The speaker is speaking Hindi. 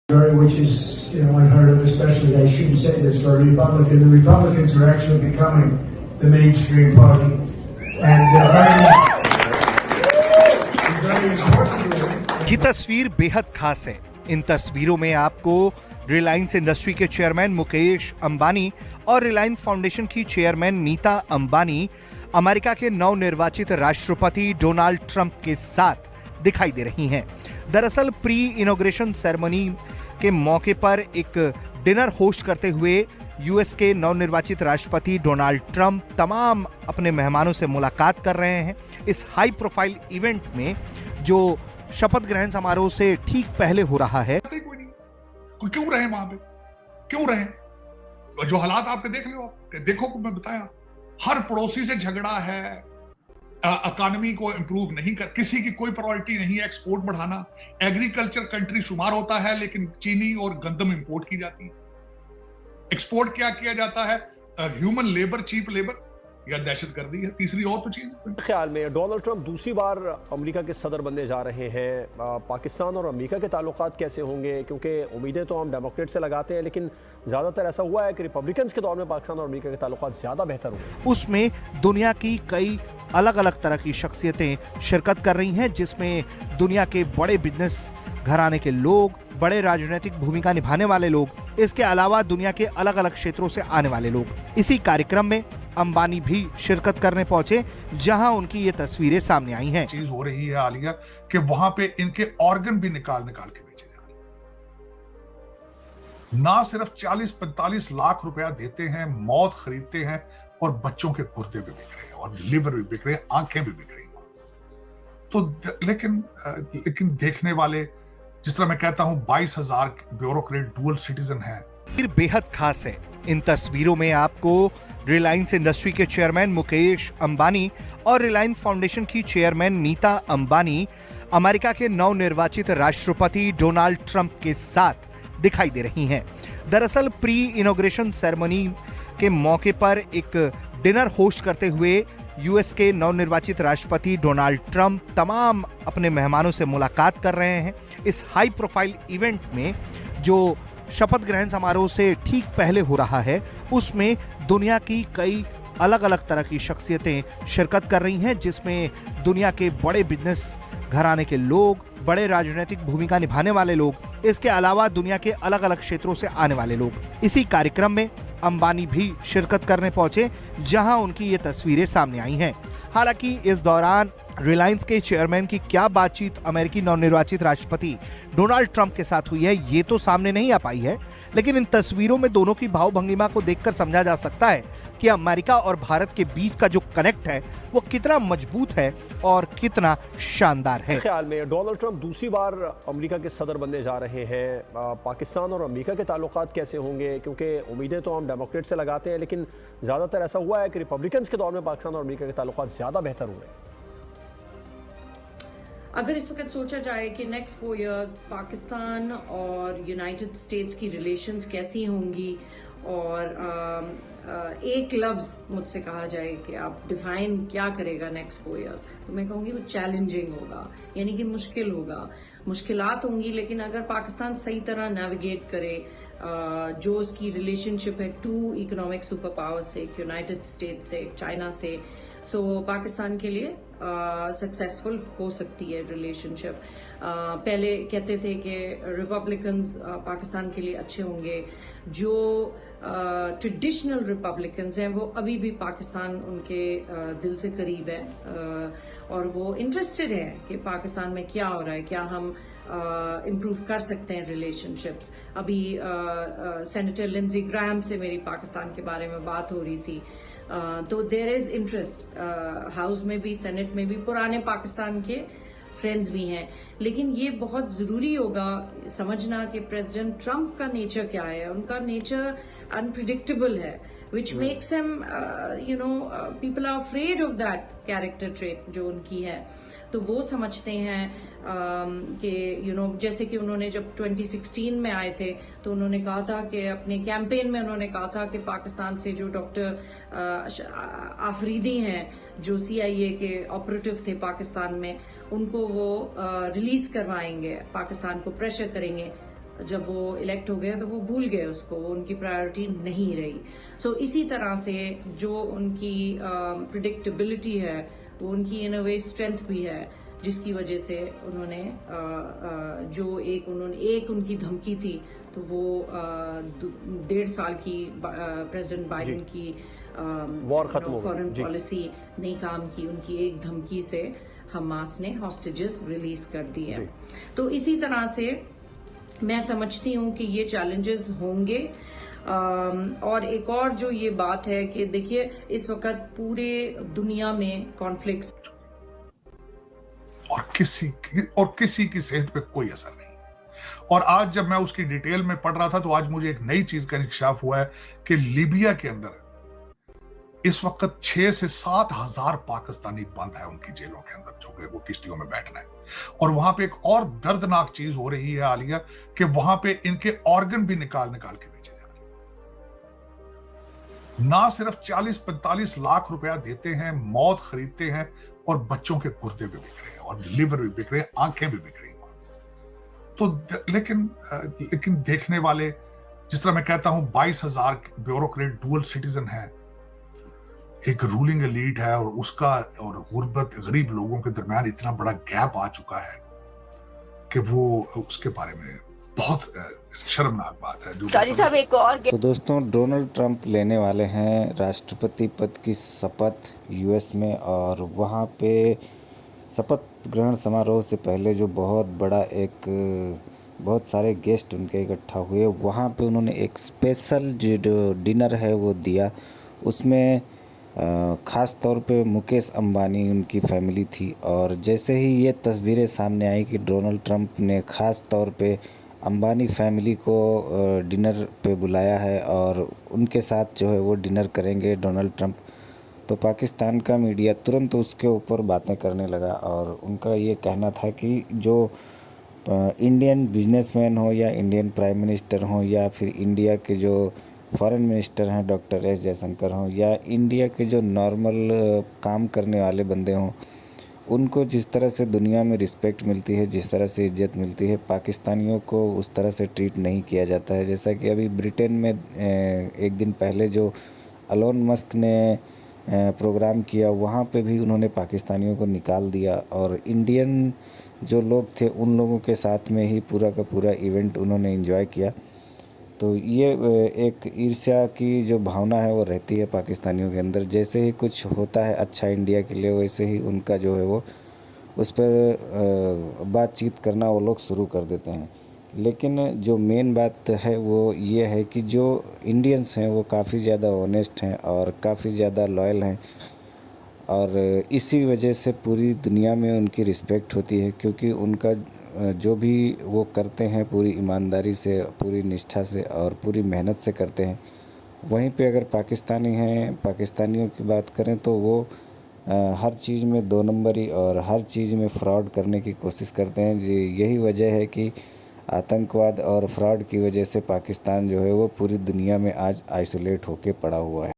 Which is, unheard of, especially, I shouldn't say this for a Republican. The Republicans are actually becoming the mainstream party. And very importantly, ये तस्वीर बेहद खास है। इन तस्वीरों में आपको रिलायंस इंडस्ट्री के चेयरमैन मुकेश अंबानी और रिलायंस फाउंडेशन की चेयरमैन नीता अंबानी अमेरिका के नवनिर्वाचित राष्ट्रपति डोनाल्ड ट्रंप के साथ दिखाई दे रही हैं। दरअसल प्री इनॉग्रेशन सेरेमनी के मौके पर एक डिनर होस्ट करते हुए यूएस के नवनिर्वाचित राष्ट्रपति डोनाल्ड ट्रंप तमाम अपने मेहमानों से मुलाकात कर रहे हैं। इस हाई प्रोफाइल इवेंट में जो शपथ ग्रहण समारोह से ठीक पहले हो रहा है। कोई नहीं, कोई क्यों रहे वहां पे, क्यों रहे? जो हालात आपके देख लो, देखो मैं बताया, हर पड़ोसी से झगड़ा है, इकोनॉमी को इंप्रूव नहीं कर, किसी की कोई प्रायोरिटी नहीं है एक्सपोर्ट बढ़ाना। एग्रीकल्चर कंट्री शुमार होता है लेकिन चीनी और गंदम इंपोर्ट की जाती है। एक्सपोर्ट क्या किया जाता है? ह्यूमन लेबर, चीप लेबर या दहशतगर्दी है। तीसरी और तो चीज ख्याल में डोनाल्ड ट्रंप दूसरी बार अमेरिका के सदर बनने जा रहे हैं। पाकिस्तान और अमेरिका के ताल्लुकात कैसे होंगे? क्योंकि उम्मीदें तो हम डेमोक्रेट से लगाते हैं, लेकिन ज़्यादातर ऐसा हुआ है कि रिपब्लिकन्स के दौर में पाकिस्तान और अमेरिका के ताल्लुकात ज़्यादा बेहतर हुए। उसमें दुनिया की कई अलग अलग तरह की शख्सियतें शिरकत कर रही हैं, जिसमें दुनिया के बड़े बिजनेस घराने के लोग, बड़े राजनीतिक भूमिका निभाने वाले लोग, इसके अलावा दुनिया के अलग अलग क्षेत्रों से आने वाले लोग। इसी कार्यक्रम में अंबानी भी शिरकत करने पहुंचे, जहां उनकी ये तस्वीरें सामने आई हैं। चीज हो रही है आलिया कि वहां पे इनके ऑर्गन भी निकाल के बेचे जा रहे हैं। ना सिर्फ 40-45 लाख रुपया देते हैं, मौत खरीदते हैं और बच्चों के गुर्दे भी बिक रहे हैं और लिवर भी बिक रहे हैं, आंखें भी बिक रही हैं। तो लेकिन देखने वाले, जिस तरह मैं कहता हूं 22,000 ब्यूरोक्रेट डुअल सिटीजन हैं। फिर बेहद खास है। इन तस्वीरों में आपको रिलायंस इंडस्ट्री के चेयरमैन मुकेश अंबानी और रिलायंस फाउंडेशन की चेयरमैन नीता अंबानी अमेरिका के नवनिर्वाचित राष्ट्रपति डोनाल्ड ट्रंप के साथ दिखाई दे रही हैं। दरअसल प्री इनॉग्रेशन सेरेमनी के मौके पर एक डिनर होस्ट करते हुए यूएस के नवनिर्वाचित राष्ट्रपति डोनाल्ड ट्रंप तमाम अपने मेहमानों से मुलाकात कर रहे हैं। इस हाई प्रोफाइल इवेंट में जो शपथ ग्रहण समारोह से ठीक पहले हो रहा है, उसमें दुनिया की कई अलग अलग तरह की शख्सियतें शिरकत कर रही हैं, जिसमें दुनिया के बड़े बिजनेस घराने के लोग, बड़े राजनीतिक भूमिका निभाने वाले लोग, इसके अलावा दुनिया के अलग अलग क्षेत्रों से आने वाले लोग। इसी कार्यक्रम में अंबानी भी शिरकत करने पहुंचे, जहां उनकी ये तस्वीरें सामने आई हैं। हालांकि इस दौरान रिलायंस के चेयरमैन की क्या बातचीत अमेरिकी नवनिर्वाचित राष्ट्रपति डोनाल्ड ट्रंप के साथ हुई है, ये तो सामने नहीं आ पाई है, लेकिन इन तस्वीरों में दोनों की भाव भंगिमा को देखकर समझा जा सकता है कि अमेरिका और भारत के बीच का जो कनेक्ट है वो कितना मजबूत है और कितना शानदार है। ख्याल में डोनाल्ड ट्रंप दूसरी बार अमेरिका के सदर बनने जा रहे हैं। पाकिस्तान और अमेरिका के ताल्लुकात कैसे होंगे? क्योंकि उम्मीदें तो हम डेमोक्रेट से लगाते हैं, लेकिन ज़्यादातर ऐसा हुआ है कि रिपब्लिकन्स के दौर में पाकिस्तान और अमेरिका के ताल्लुकात ज़्यादा बेहतर हुए। अगर इस वक्त सोचा जाए कि नेक्स्ट 4 इयर्स पाकिस्तान और यूनाइटेड स्टेट्स की रिलेशंस कैसी होंगी, और एक लफ्ज़ मुझसे कहा जाए कि आप डिफाइन क्या करेगा नेक्स्ट 4 इयर्स, तो मैं कहूँगी वो चैलेंजिंग होगा, यानी कि मुश्किल होगा, मुश्किलात होंगी। लेकिन अगर पाकिस्तान सही तरह नेविगेट करे, जो उसकी रिलेशनशिप है 2 इकोनॉमिक सुपर पावर से, एक यूनाइटेड स्टेट्स से, एक चाइना से, सो पाकिस्तान के लिए सक्सेसफुल हो सकती है रिलेशनशिप। पहले कहते थे कि रिपब्लिकन्स पाकिस्तान के लिए अच्छे होंगे, जो ट्रेडिशनल रिपब्लिकन्स हैं वो अभी भी पाकिस्तान उनके दिल से करीब है, और वो इंटरेस्टेड है कि पाकिस्तान में क्या हो रहा है, क्या हम इम्प्रूव कर सकते हैं रिलेशनशिप्स। अभी सेनेटर लिंडज़े ग्राहम से मेरी पाकिस्तान के बारे में बात हो रही थी, तो देयर इज इंटरेस्ट हाउस में भी, सेनेट में भी। पुराने पाकिस्तान के फ्रेंड्स भी हैं, लेकिन ये बहुत जरूरी होगा समझना कि प्रेसिडेंट ट्रंप का नेचर क्या है। उनका नेचर अनप्रिडिक्टेबल है, which makes him, people are afraid of that character trait जो उनकी है। तो वो समझते हैं कि जैसे कि उन्होंने जब 2016 में आए थे तो उन्होंने कहा था कि अपने कैंपेन में उन्होंने कहा था कि पाकिस्तान से जो डॉक्टर आफरीदी हैं, जो CIA के ऑपरेटिव थे पाकिस्तान में, उनको वो रिलीज करवाएंगे, पाकिस्तान को प्रेशर करेंगे। जब वो इलेक्ट हो गए तो वो भूल गए उसको, उनकी प्रायोरिटी नहीं रही। सो इसी तरह से जो उनकी प्रिडिक्टेबिलिटी है वो उनकी इन अ वे स्ट्रेंथ भी है, जिसकी वजह से उन्होंने जो एक उनकी धमकी थी तो वो 1.5 साल की प्रेसिडेंट बाइडेन की वॉर खत्म हो गई। फॉरेन जी। पॉलिसी नहीं काम की, उनकी एक धमकी से हमास ने हॉस्टेजेस रिलीज कर दिए। तो इसी तरह से मैं समझती हूँ कि ये चैलेंजेस होंगे। और एक और जो ये बात है कि देखिए इस वक्त पूरे दुनिया में कॉन्फ्लिक्ट्स और किसी की सेहत पे कोई असर नहीं। और आज जब मैं उसकी डिटेल में पढ़ रहा था तो आज मुझे एक नई चीज का इंकशाफ हुआ है कि लीबिया के अंदर इस वक्त 6 से 7 हजार पाकिस्तानी बंद है उनकी जेलों के अंदर, जो कि वो किश्तियों में बैठना है। और वहां पे एक और दर्दनाक चीज हो रही है आलिया, कि वहां पे इनके ऑर्गन भी निकाल निकाल के बेचे जा रहे हैं। ना सिर्फ 40-45 लाख रुपया देते हैं, मौत खरीदते हैं, और बच्चों के गुर्दे भी बिक रहे हैं, और लिवर भी बिक रहे हैं, आंखें भी बिक रही हैं। तो लेकिन देखने वाले, जिस तरह मैं कहता हूं 22,000 ब्यूरोक्रेट डुअल सिटीजन है, एक रूलिंग एलीट है, और उसका और गुर्बत गरीब लोगों के दरमियान इतना बड़ा गैप आ चुका है कि वो उसके बारे में बहुत शर्मनाक बात है। साजी साहब एक और तो दोस्तों, डोनाल्ड ट्रंप लेने वाले हैं राष्ट्रपति पद की शपथ यूएस में, और वहाँ पे शपथ ग्रहण समारोह से पहले जो बहुत सारे गेस्ट उनके इकट्ठा हुए, वहाँ पे उन्होंने एक स्पेशल जो डिनर है वो दिया। उसमें ख़ास तौर पे मुकेश अंबानी उनकी फैमिली थी, और जैसे ही ये तस्वीरें सामने आई कि डोनाल्ड ट्रंप ने ख़ास तौर पे अंबानी फैमिली को डिनर पे बुलाया है और उनके साथ जो है वो डिनर करेंगे डोनाल्ड ट्रंप, तो पाकिस्तान का मीडिया तुरंत उसके ऊपर बातें करने लगा। और उनका ये कहना था कि जो इंडियन बिजनेसमैन हो या इंडियन प्राइम मिनिस्टर हो या फिर इंडिया के जो फॉरेन मिनिस्टर हैं डॉक्टर एस जयशंकर हों या इंडिया के जो नॉर्मल काम करने वाले बंदे हों, उनको जिस तरह से दुनिया में रिस्पेक्ट मिलती है, जिस तरह से इज्जत मिलती है, पाकिस्तानियों को उस तरह से ट्रीट नहीं किया जाता है। जैसा कि अभी ब्रिटेन में एक दिन पहले जो एलोन मस्क ने प्रोग्राम किया, वहाँ पे भी उन्होंने पाकिस्तानियों को निकाल दिया, और इंडियन जो लोग थे उन लोगों के साथ में ही पूरा का पूरा इवेंट उन्होंने एंजॉय किया। तो ये एक ईर्ष्या की जो भावना है वो रहती है पाकिस्तानियों के अंदर। जैसे ही कुछ होता है अच्छा इंडिया के लिए, वैसे ही उनका जो है वो उस पर बातचीत करना वो लोग शुरू कर देते हैं। लेकिन जो मेन बात है वो ये है कि जो इंडियंस हैं वो काफ़ी ज़्यादा ऑनेस्ट हैं और काफ़ी ज़्यादा लॉयल हैं, और इसी वजह से पूरी दुनिया में उनकी रिस्पेक्ट होती है, क्योंकि उनका जो भी वो करते हैं पूरी ईमानदारी से, पूरी निष्ठा से और पूरी मेहनत से करते हैं। वहीं पे अगर पाकिस्तानी हैं, पाकिस्तानियों की बात करें तो वो हर चीज़ में 2 नंबरी और हर चीज़ में फ्रॉड करने की कोशिश करते हैं। जी, यही वजह है कि आतंकवाद और फ्रॉड की वजह से पाकिस्तान जो है वो पूरी दुनिया में आज आइसोलेट होके पड़ा हुआ है।